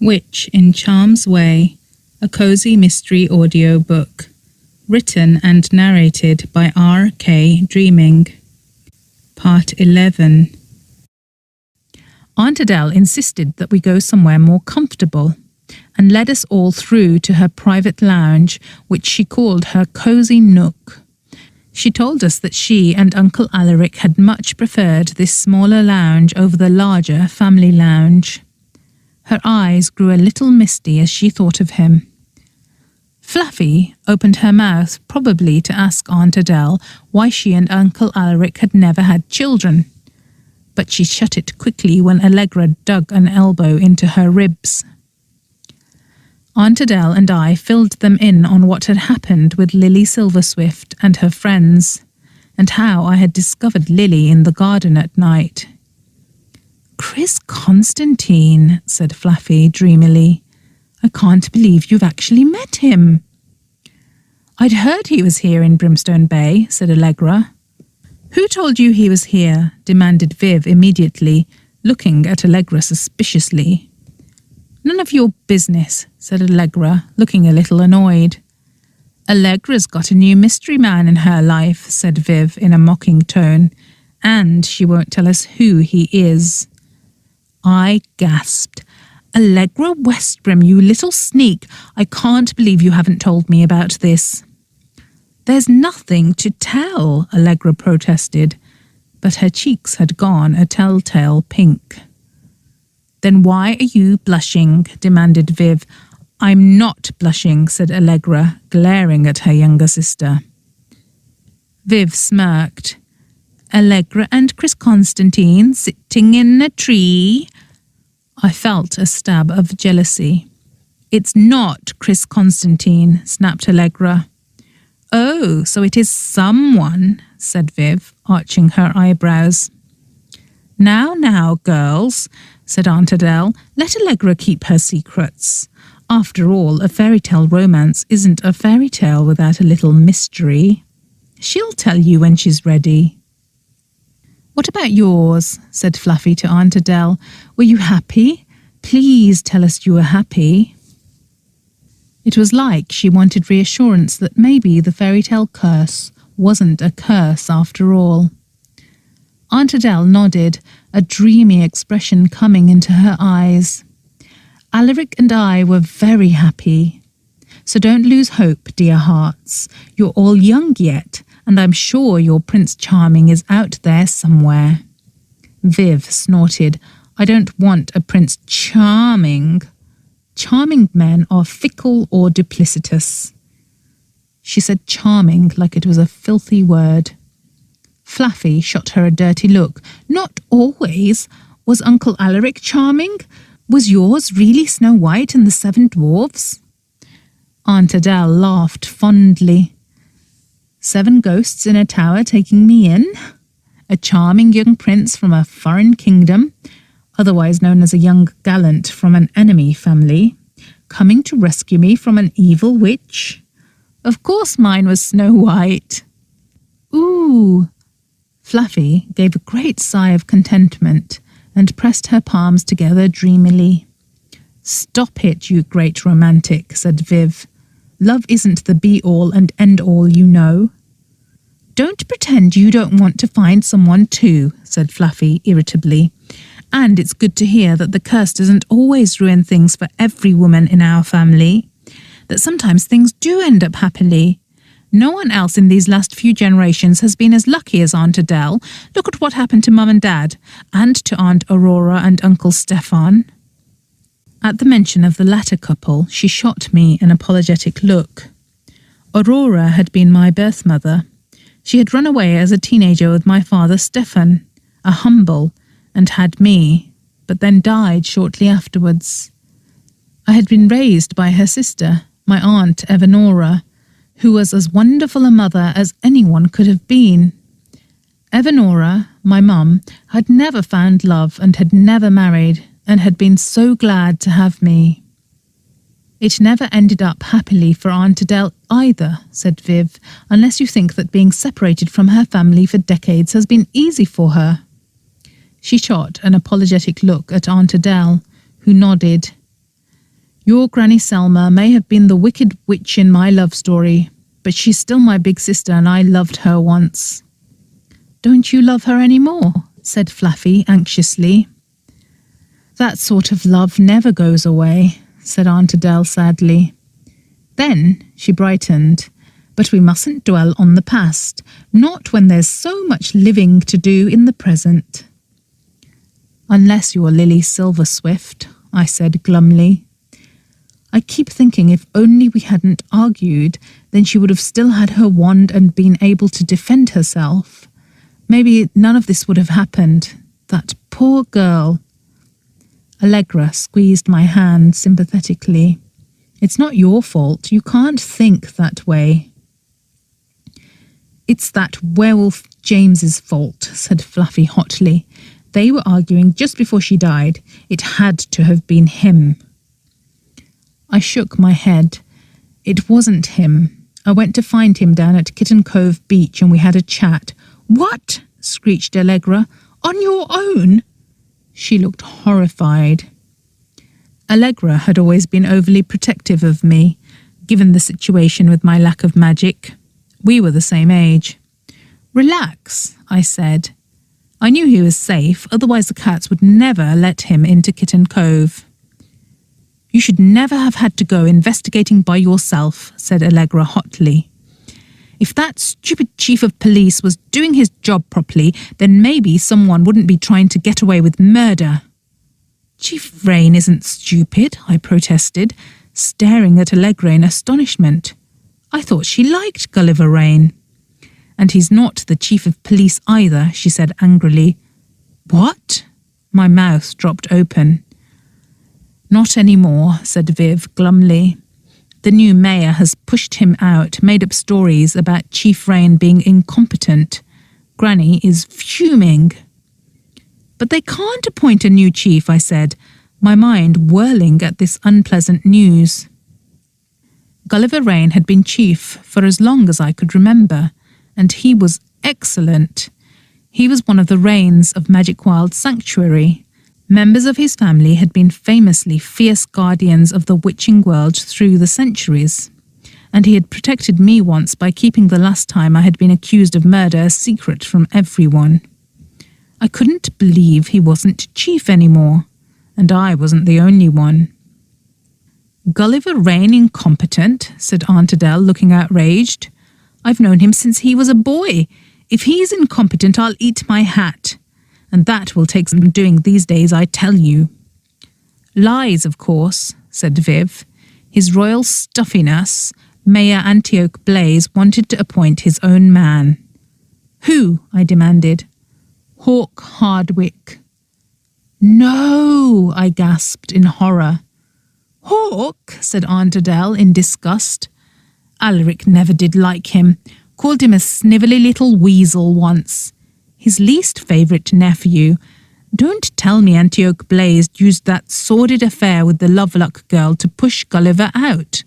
Witch in Charm's Way, a cozy mystery audiobook, written and narrated by R.K. Dreaming. Part 11. Aunt Adele insisted that we go somewhere more comfortable and led us all through to her private lounge, which she called her cozy nook. She told us that she and Uncle Alaric had much preferred this smaller lounge over the larger family lounge. Her eyes grew a little misty as she thought of him. Fluffy opened her mouth, probably to ask Aunt Adele why she and Uncle Alaric had never had children, but she shut it quickly when Allegra dug an elbow into her ribs. Aunt Adele and I filled them in on what had happened with Lily Silverswift and her friends, and how I had discovered Lily in the garden at night. "Chris Constantine," said Fluffy dreamily. "I can't believe you've actually met him." "I'd heard he was here in Brimstone Bay," said Allegra. "Who told you he was here?" demanded Viv immediately, looking at Allegra suspiciously. "None of your business," said Allegra, looking a little annoyed. "Allegra's got a new mystery man in her life," said Viv in a mocking tone, "and she won't tell us who he is." I gasped. "Allegra Westbrim, you little sneak! I can't believe you haven't told me about this." "There's nothing to tell," Allegra protested, but her cheeks had gone a telltale pink. "Then why are you blushing?" demanded Viv. "I'm not blushing," said Allegra, glaring at her younger sister. Viv smirked. "Allegra and Chris Constantine sitting in a tree?" I felt a stab of jealousy. "It's not Chris Constantine," snapped Allegra. "Oh, so it is someone," said Viv, arching her eyebrows. Now, girls," said Aunt Adele, "let Allegra keep her secrets. After all, a fairy tale romance isn't a fairy tale without a little mystery. She'll tell you when she's ready." "What about yours?" said Fluffy to Aunt Adele. "Were you happy? Please tell us you were happy." It was like she wanted reassurance that maybe the fairy tale curse wasn't a curse after all. Aunt Adele nodded, a dreamy expression coming into her eyes. "Alaric and I were very happy. So don't lose hope, dear hearts. You're all young yet, and I'm sure your Prince Charming is out there somewhere." Viv snorted. "I don't want a Prince Charming. Charming men are fickle or duplicitous." She said charming like it was a filthy word. Fluffy shot her a dirty look. "Not always. Was Uncle Alaric charming? Was yours really Snow White and the 7 Dwarfs? Aunt Adele laughed fondly. 7 ghosts in a tower taking me in? A charming young prince from a foreign kingdom, otherwise known as a young gallant from an enemy family, coming to rescue me from an evil witch? Of course mine was Snow White." "Ooh!" Fluffy gave a great sigh of contentment and pressed her palms together dreamily. "Stop it, you great romantic," said Viv. "Love isn't the be-all and end-all, you know." "Don't pretend you don't want to find someone too," said Fluffy irritably. "And it's good to hear that the curse doesn't always ruin things for every woman in our family. That sometimes things do end up happily. No one else in these last few generations has been as lucky as Aunt Adele. Look at what happened to Mum and Dad, and to Aunt Aurora and Uncle Stefan." At the mention of the latter couple, she shot me an apologetic look. Aurora had been my birth mother. She had run away as a teenager with my father Stefan, a humble, and had me, but then died shortly afterwards. I had been raised by her sister, my aunt Evanora, who was as wonderful a mother as anyone could have been. Evanora, my mum, had never found love and had never married, and had been so glad to have me. "It never ended up happily for Aunt Adele either," said Viv, "unless you think that being separated from her family for decades has been easy for her." She shot an apologetic look at Aunt Adele, who nodded. Your Granny Selma may have been the wicked witch in my love story, but she's still my big sister and I loved her once." "Don't you love her any more?" said Fluffy anxiously. "That sort of love never goes away," said Aunt Adele sadly. Then she brightened. "But we mustn't dwell on the past, not when there's so much living to do in the present." "Unless you're Lily Silverswift," I said glumly. I keep thinking if only we hadn't argued, then she would have still had her wand and been able to defend herself. Maybe none of this would have happened. That poor girl. Allegra squeezed my hand sympathetically. "It's not your fault. You can't think that way." "It's that werewolf James's fault," said Fluffy hotly. "They were arguing just before she died. It had to have been him." I shook my head. "It wasn't him. I went to find him down at Kitten Cove Beach and we had a chat." "What?" screeched Allegra. "On your own?" She looked horrified. Allegra had always been overly protective of me, given the situation with my lack of magic. We were the same age. "Relax," I said. I knew he was safe, otherwise the cats would never let him into Kitten Cove. "You should never have had to go investigating by yourself," said Allegra hotly. "If that stupid chief of police was doing his job properly, then maybe someone wouldn't be trying to get away with murder." "Chief Rain isn't stupid," I protested, staring at Allegra in astonishment. I thought she liked Gulliver Rain. "And he's not the chief of police either," she said angrily. "What?" My mouth dropped open. "Not anymore," said Viv glumly. "The new mayor has pushed him out, made up stories about Chief Rain being incompetent. Granny is fuming." "But they can't appoint a new chief," I said, my mind whirling at this unpleasant news. Gulliver Rain had been chief for as long as I could remember, and he was excellent. He was one of the Rains of Magic Wild Sanctuary. Members of his family had been famously fierce guardians of the witching world through the centuries, and he had protected me once by keeping the last time I had been accused of murder a secret from everyone. I couldn't believe he wasn't chief anymore, and I wasn't the only one. "Gulliver Rain incompetent?" said Aunt Adele, looking outraged. "I've known him since he was a boy. If he's incompetent, I'll eat my hat. And that will take some doing these days, I tell you." "Lies, of course," said Viv. "His royal stuffiness, Mayor Antioch Blaze, wanted to appoint his own man." "Who?" I demanded. "Hawk Hardwick." "No!" I gasped in horror. "Hawk?" said Aunt Adele in disgust. "Alaric never did like him. Called him a snivelly little weasel once. His least favourite nephew. Don't tell me Antioch Blaze used that sordid affair with the Lovelock girl to push Gulliver out.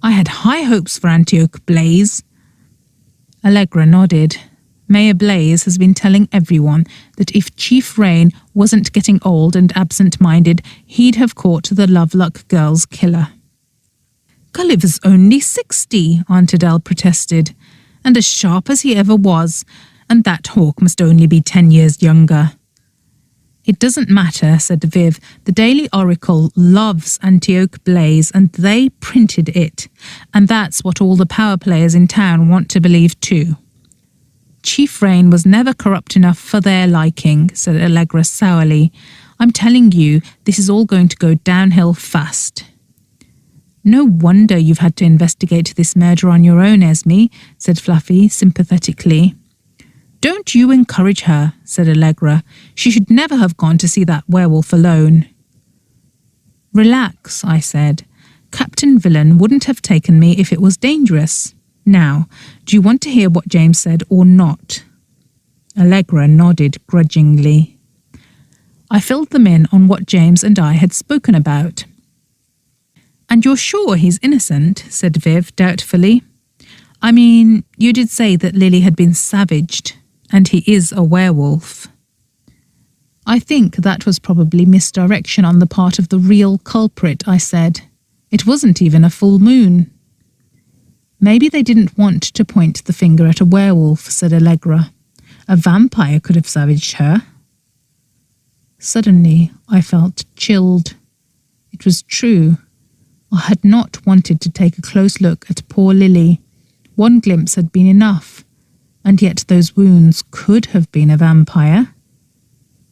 I had high hopes for Antioch Blaze." Allegra nodded. Mayor Blaze has been telling everyone that if Chief Rain wasn't getting old and absent-minded, he'd have caught the Lovelock girl's killer. "Gulliver's only 60, Aunt Adele protested, "and as sharp as he ever was, and that Hawk must only be 10 years younger." "It doesn't matter," said Viv. "The Daily Oracle loves Antioch Blaze, and they printed it, and that's what all the power players in town want to believe too." "Chief Rain was never corrupt enough for their liking," said Allegra sourly. "I'm telling you, this is all going to go downhill fast." "No wonder you've had to investigate this murder on your own, Esme," said Fluffy sympathetically. "Don't you encourage her," said Allegra. "She should never have gone to see that werewolf alone." "Relax," I said. "Captain Villain wouldn't have taken me if it was dangerous. Now, do you want to hear what James said or not?" Allegra nodded grudgingly. I filled them in on what James and I had spoken about. "And you're sure he's innocent?" said Viv doubtfully. "I mean, you did say that Lily had been savaged, and he is a werewolf." "I think that was probably misdirection on the part of the real culprit," I said. It wasn't even a full moon. Maybe they didn't want to point the finger at a werewolf, said Allegra. A vampire could have savaged her. Suddenly, I felt chilled. It was true. I had not wanted to take a close look at poor Lily. One glimpse had been enough, and yet those wounds could have been a vampire.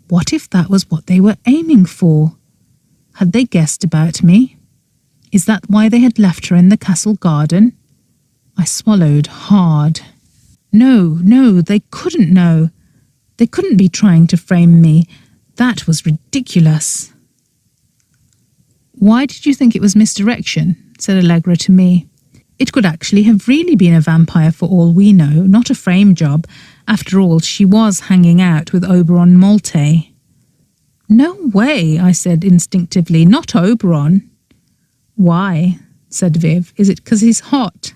What if that was what they were aiming for? Had they guessed about me? Is that why they had left her in the castle garden? I swallowed hard. No, they couldn't know. They couldn't be trying to frame me. That was ridiculous. Why did you think it was misdirection? Said Allegra to me. It could actually have really been a vampire for all we know, not a frame job. After all, she was hanging out with Oberon Malte. No way, I said instinctively, not Oberon. Why? Said Viv. Is it because he's hot?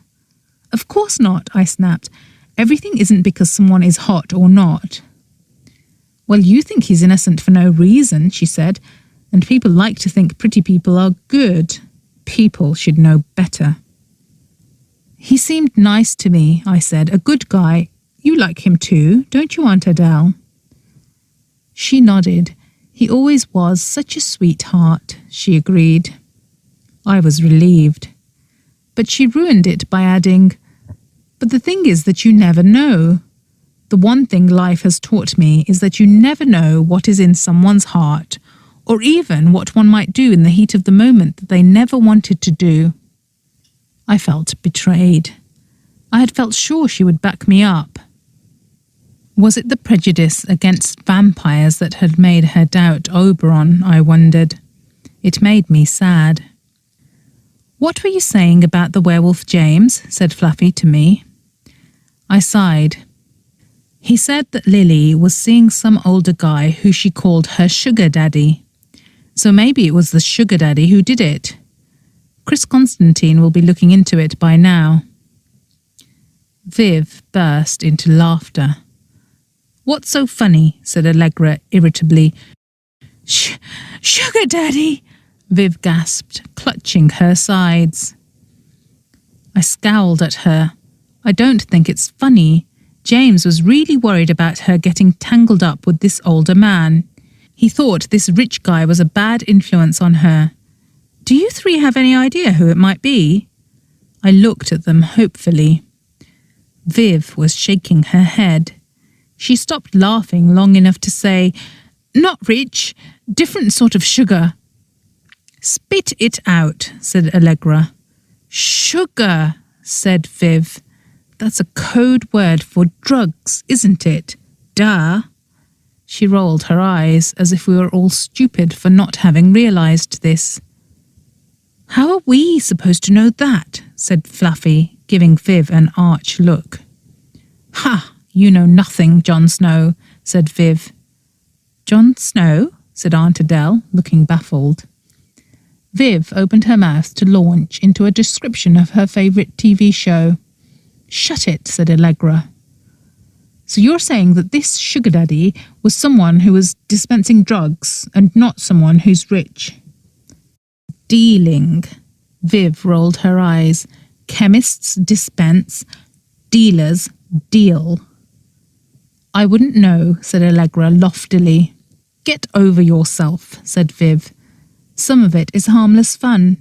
Of course not, I snapped. Everything isn't because someone is hot or not. Well, you think he's innocent for no reason, she said, and people like to think pretty people are good. People should know better. He seemed nice to me, I said, a good guy. You like him too, don't you, Aunt Adele? She nodded. He always was such a sweetheart, she agreed. I was relieved. But she ruined it by adding, but the thing is that you never know. The one thing life has taught me is that you never know what is in someone's heart, or even what one might do in the heat of the moment that they never wanted to do. I felt betrayed. I had felt sure she would back me up. Was it the prejudice against vampires that had made her doubt Oberon, I wondered. It made me sad. What were you saying about the werewolf James? Said Fluffy to me. I sighed. He said that Lily was seeing some older guy who she called her sugar daddy. So maybe it was the sugar daddy who did it. Chris Constantine will be looking into it by now. Viv burst into laughter. What's so funny? Said Allegra irritably. Sugar daddy! Viv gasped, clutching her sides. I scowled at her. I don't think it's funny. James was really worried about her getting tangled up with this older man. He thought this rich guy was a bad influence on her. Do you three have any idea who it might be? I looked at them hopefully. Viv was shaking her head. She stopped laughing long enough to say, Not rich, different sort of sugar. Spit it out, said Allegra. Sugar, said Viv. That's a code word for drugs, isn't it? Duh. She rolled her eyes as if we were all stupid for not having realised this. How are we supposed to know that? Said Fluffy, giving Viv an arch look. Ha! You know nothing, Jon Snow, said Viv. Jon Snow? Said Aunt Adele, looking baffled. Viv opened her mouth to launch into a description of her favourite TV show. Shut it, said Allegra. So you're saying that this sugar daddy was someone who was dispensing drugs and not someone who's rich? Dealing. Viv rolled her eyes. Chemists dispense, dealers deal. I wouldn't know, said Allegra loftily. Get over yourself, said Viv. Some of it is harmless fun.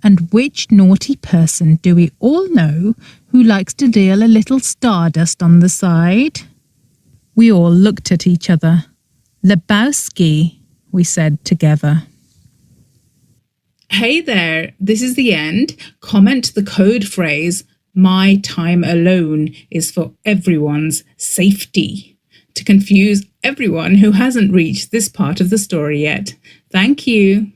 And which naughty person do we all know who likes to deal a little stardust on the side? We all looked at each other. Lebowski, we said together. Hey there, this is the end. Comment the code phrase, "My time alone is for everyone's safety," to confuse everyone who hasn't reached this part of the story yet. Thank you.